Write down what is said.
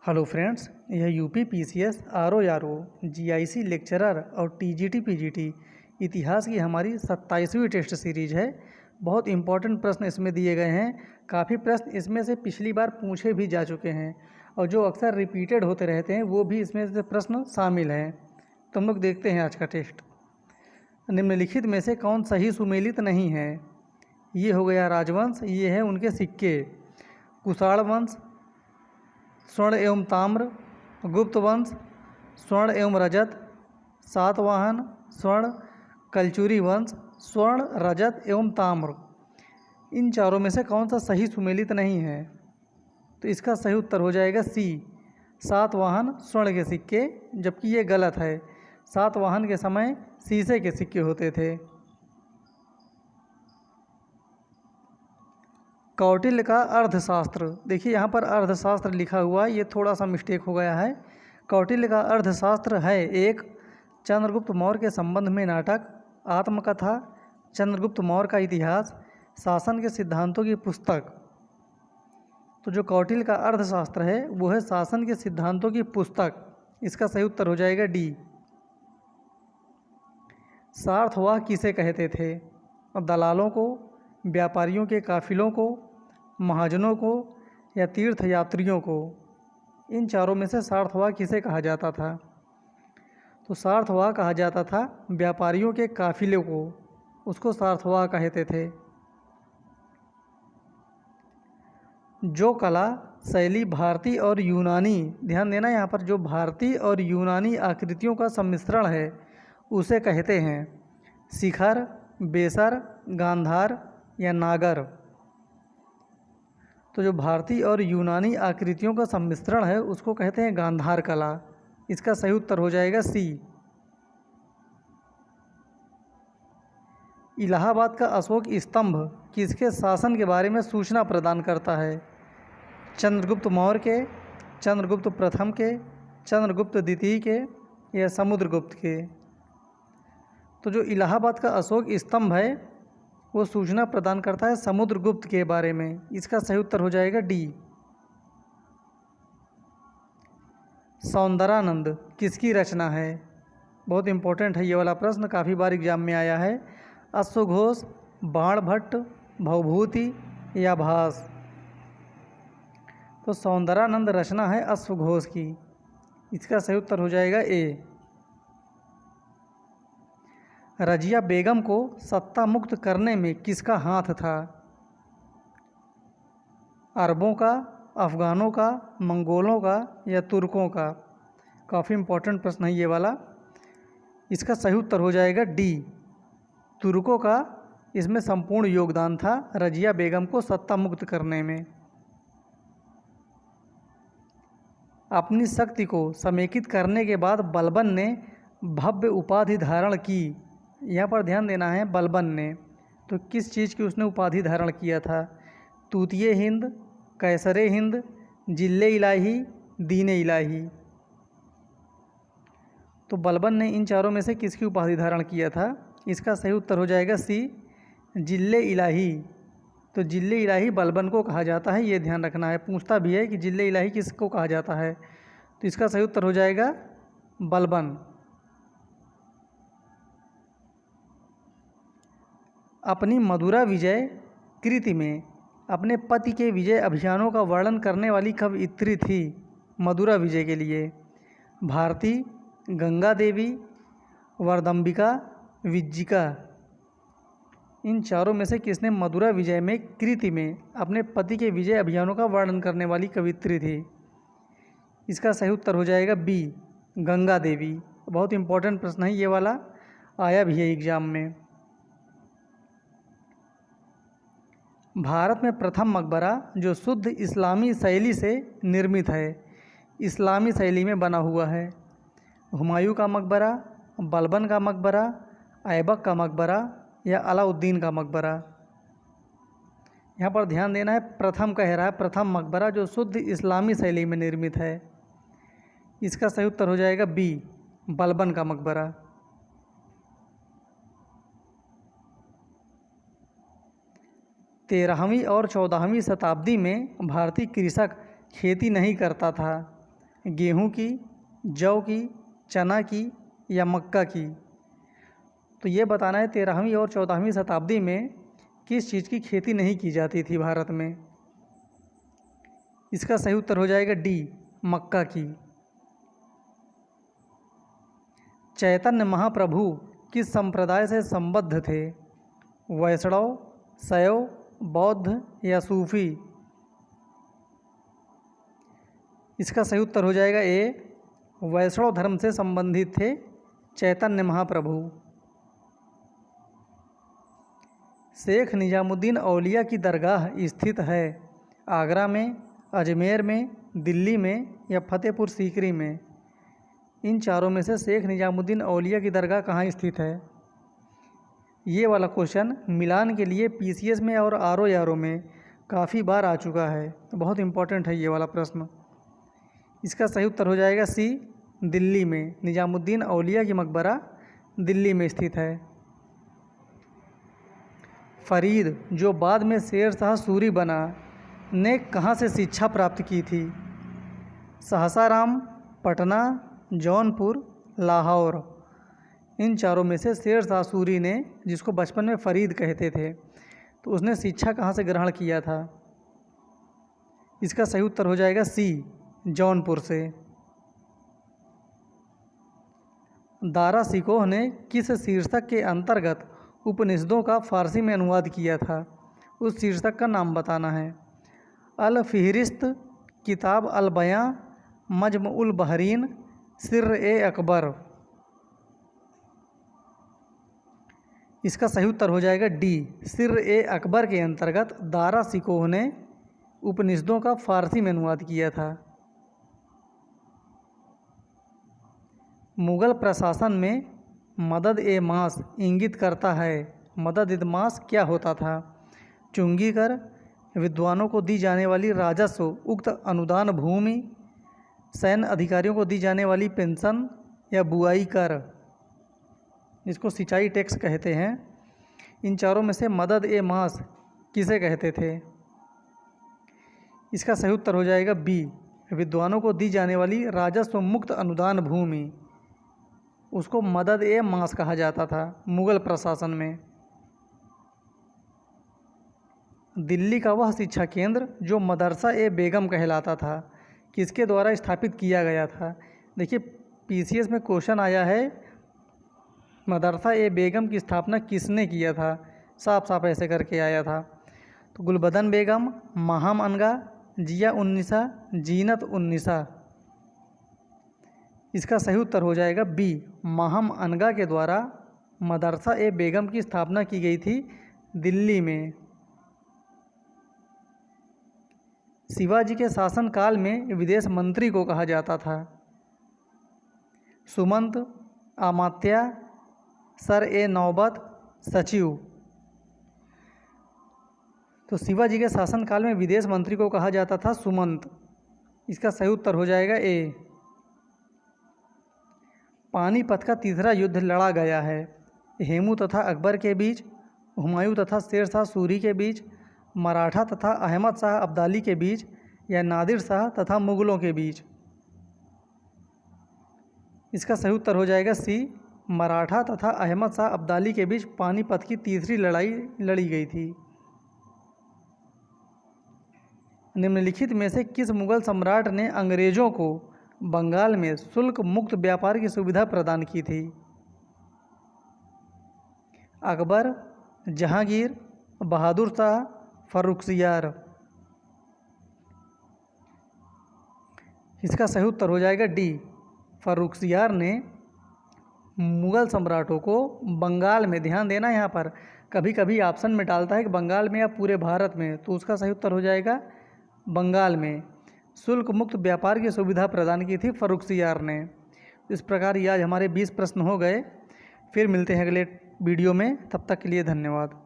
Hello friends, यह UP PCS RO GIC lecturer और TGT PGT इतिहास की हमारी 27वीं टेस्ट सीरीज है। बहुत इंपॉर्टेंट प्रश्न इसमें दिए गए हैं। काफ़ी प्रश्न इसमें से पिछली बार पूछे भी जा चुके हैं और जो अक्सर रिपीटेड होते रहते हैं वो भी इसमें से प्रश्न शामिल हैं। तो हम लोग देखते हैं आज का टेस्ट। निम्नलिखित में से कौन सही सुमेलित नहीं है? ये हो गया राजवंश, ये है उनके सिक्के। कुषाण वंश, स्वर्ण एवं ताम्र। गुप्त वंश, स्वर्ण एवं रजत। सातवाहन, स्वर्ण। कलचुरी वंश, स्वर्ण, रजत एवं ताम्र। इन चारों में से कौन सा सही सुमेलित नहीं है? तो इसका सही उत्तर हो जाएगा सी, सातवाहन स्वर्ण के सिक्के, जबकि ये गलत है। सातवाहन के समय शीशे के सिक्के होते थे। कौटिल्य का अर्थशास्त्र, देखिए यहाँ पर अर्थशास्त्र लिखा हुआ है, ये थोड़ा सा मिस्टेक हो गया है। कौटिल्य का अर्थशास्त्र है एक, चंद्रगुप्त मौर्य के संबंध में नाटक, आत्मकथा, चंद्रगुप्त मौर्य का इतिहास, शासन के सिद्धांतों की पुस्तक। तो जो कौटिल्य का अर्थशास्त्र है वो है शासन के सिद्धांतों की पुस्तक। इसका सही उत्तर हो जाएगा डी। सार्थवाह किसे कहते थे? दलालों को, व्यापारियों के काफिलों को, महाजनों को या तीर्थयात्रियों को? इन चारों में से सार्थवाह किसे कहा जाता था? तो सार्थवाह कहा जाता था व्यापारियों के काफिले को, उसको सार्थवाह कहते थे। जो कला शैली भारतीय और यूनानी, ध्यान देना यहाँ पर, जो भारतीय और यूनानी आकृतियों का सम्मिश्रण है उसे कहते हैं शिखर, बेसर, गांधार या नागर? तो जो भारतीय और यूनानी आकृतियों का सम्मिश्रण है उसको कहते हैं गांधार कला। इसका सही उत्तर हो जाएगा सी। इलाहाबाद का अशोक स्तंभ किसके शासन के बारे में सूचना प्रदान करता है? चंद्रगुप्त मौर्य के, चंद्रगुप्त प्रथम के, चंद्रगुप्त द्वितीय के या समुद्रगुप्त के? तो जो इलाहाबाद का अशोक स्तंभ है वो सूचना प्रदान करता है समुद्रगुप्त के बारे में। इसका सही उत्तर हो जाएगा डी। सौंदरानंद किसकी रचना है? बहुत इंपॉर्टेंट है ये वाला प्रश्न, काफ़ी बार एग्जाम में आया है। अश्वघोष, बाणभट्ट, भवभूति या भास? तो सौंदरानंद रचना है अश्वघोष की। इसका सही उत्तर हो जाएगा ए। रजिया बेगम को सत्ता मुक्त करने में किसका हाथ था? अरबों का, अफ़गानों का, मंगोलों का या तुर्कों का? काफ़ी इम्पोर्टेंट प्रश्न है ये वाला। इसका सही उत्तर हो जाएगा डी, तुर्कों का इसमें संपूर्ण योगदान था रजिया बेगम को सत्ता मुक्त करने में। अपनी शक्ति को समेकित करने के बाद बलबन ने भव्य उपाधि धारण की। यहाँ पर ध्यान देना है, बलबन ने तो किस चीज़ की उसने उपाधि धारण किया था? तूतिए हिंद, कैसरे हिंद, जिल्ले इलाही, दीने इलाही? तो बलबन ने इन चारों में से किसकी उपाधि धारण किया था? इसका सही उत्तर हो जाएगा सी, जिल्ले इलाही। तो जिल्ले इलाही बलबन को कहा जाता है, ये ध्यान रखना है। पूछता भी है कि जिल्ले इलाही किसको कहा जाता है, तो इसका सही उत्तर हो जाएगा बलबन। अपनी मधुरा विजय कृति में अपने पति के विजय अभियानों का वर्णन करने वाली कवयित्री थी मधुरा विजय के लिए? भारती, गंगा देवी, वरदम्बिका, विज्जिका? इन चारों में से किसने मधुरा विजय में कृति में अपने पति के विजय अभियानों का वर्णन करने वाली कवयित्री थी? इसका सही उत्तर हो जाएगा बी, गंगा देवी। बहुत इंपॉर्टेंट प्रश्न है ये वाला, आया भी है एग्जाम में। भारत में प्रथम मकबरा जो शुद्ध इस्लामी शैली से निर्मित है, इस्लामी शैली में बना हुआ है? हुमायूं का मकबरा, बलबन का मकबरा, ऐबक का मकबरा या अलाउद्दीन का मकबरा? यहाँ पर ध्यान देना है, प्रथम कह रहा है, प्रथम मकबरा जो शुद्ध इस्लामी शैली में निर्मित है। इसका सही उत्तर हो जाएगा बी, बलबन का मकबरा। 13वीं और 14वीं शताब्दी में भारतीय कृषक खेती नहीं करता था। गेहूं की, जौ की, चना की या मक्का की? तो ये बताना है 13वीं और 14वीं शताब्दी में किस चीज़ की खेती नहीं की जाती थी भारत में। इसका सही उत्तर हो जाएगा डी, मक्का की। चैतन्य महाप्रभु किस संप्रदाय से संबद्ध थे? वैष्णव, शैव, बौद्ध या सूफी? इसका सही उत्तर हो जाएगा ए, वैष्णव धर्म से संबंधित थे चैतन्य महाप्रभु। शेख निजामुद्दीन औलिया की दरगाह स्थित है आगरा में, अजमेर में, दिल्ली में या फतेहपुर सीकरी में? इन चारों में से शेख निजामुद्दीन औलिया की दरगाह कहाँ स्थित है? ये वाला क्वेश्चन मिलान के लिए पीसीएस में और आरओ में काफ़ी बार आ चुका है, तो बहुत इम्पोर्टेंट है ये वाला प्रश्न। इसका सही उत्तर हो जाएगा सी, दिल्ली में। निजामुद्दीन औलिया की मकबरा दिल्ली में स्थित है। फरीद, जो बाद में शेर शाह सूरी बना, ने कहाँ से शिक्षा प्राप्त की थी? सहसाराम, पटना, जौनपुर, लाहौर? इन चारों में से शेर शाह सूरी ने, जिसको बचपन में फरीद कहते थे, तो उसने शिक्षा कहाँ से ग्रहण किया था? इसका सही उत्तर हो जाएगा सी, जौनपुर से। दारा शिकोह ने किस शीर्षक के अंतर्गत उपनिषदों का फारसी में अनुवाद किया था? उस शीर्षक का नाम बताना है। अल फिहरिस्त, किताब अल बयां, मजम उल बहरीन, सिर्र ए अकबर? इसका सही उत्तर हो जाएगा डी, सिर्र ए अकबर के अंतर्गत दारा शिकोह ने उपनिषदों का फारसी में अनुवाद किया था। मुग़ल प्रशासन में मदद ए मास इंगित करता है, मदद ए मास क्या होता था? चुंगी कर, विद्वानों को दी जाने वाली राजस्व उक्त अनुदान भूमि, सैन्य अधिकारियों को दी जाने वाली पेंशन या बुआई कर, जिसको सिंचाई टैक्स कहते हैं? इन चारों में से मदद ए मास किसे कहते थे? इसका सही उत्तर हो जाएगा बी, विद्वानों को दी जाने वाली राजस्व मुक्त अनुदान भूमि, उसको मदद ए मास कहा जाता था मुग़ल प्रशासन में। दिल्ली का वह शिक्षा केंद्र जो मदरसा ए बेगम कहलाता था, किसके द्वारा स्थापित किया गया था? देखिए पीसीएस में क्वेश्चन आया है मदरसा ए बेगम की स्थापना किसने किया था, साफ साफ ऐसे करके आया था। तो गुलबदन बेगम, माहम अनगा, जिया उन्निसा, जीनत उन्निसा? इसका सही उत्तर हो जाएगा बी, माहम अनगा के द्वारा मदरसा ए बेगम की स्थापना की गई थी दिल्ली में। शिवाजी के शासनकाल में विदेश मंत्री को कहा जाता था? सुमंत, अमात्या, सर ए नौबत, सचिव? तो शिवाजी के शासनकाल में विदेश मंत्री को कहा जाता था सुमंत। इसका सही उत्तर हो जाएगा ए। पानीपत का तीसरा युद्ध लड़ा गया है हेमू तथा अकबर के बीच, हुमायूं तथा शेर शाह सूरी के बीच, मराठा तथा अहमद शाह अब्दाली के बीच या नादिर शाह तथा मुग़लों के बीच? इसका सही उत्तर हो जाएगा सी, मराठा तथा अहमद शाह अब्दाली के बीच पानीपत की तीसरी लड़ाई लड़ी गई थी। निम्नलिखित में से किस मुग़ल सम्राट ने अंग्रेज़ों को बंगाल में शुल्क मुक्त व्यापार की सुविधा प्रदान की थी? अकबर, जहांगीर, बहादुर शाह, फर्रुखसियार? इसका सही उत्तर हो जाएगा डी, फर्रुखसियार ने मुग़ल सम्राटों को बंगाल में, ध्यान देना यहाँ पर कभी कभी ऑप्शन में डालता है कि बंगाल में या पूरे भारत में, तो उसका सही उत्तर हो जाएगा बंगाल में शुल्क मुक्त व्यापार की सुविधा प्रदान की थी फर्रुखसियार ने। इस प्रकार ये आज हमारे 20 प्रश्न हो गए। फिर मिलते हैं अगले वीडियो में, तब तक के लिए धन्यवाद।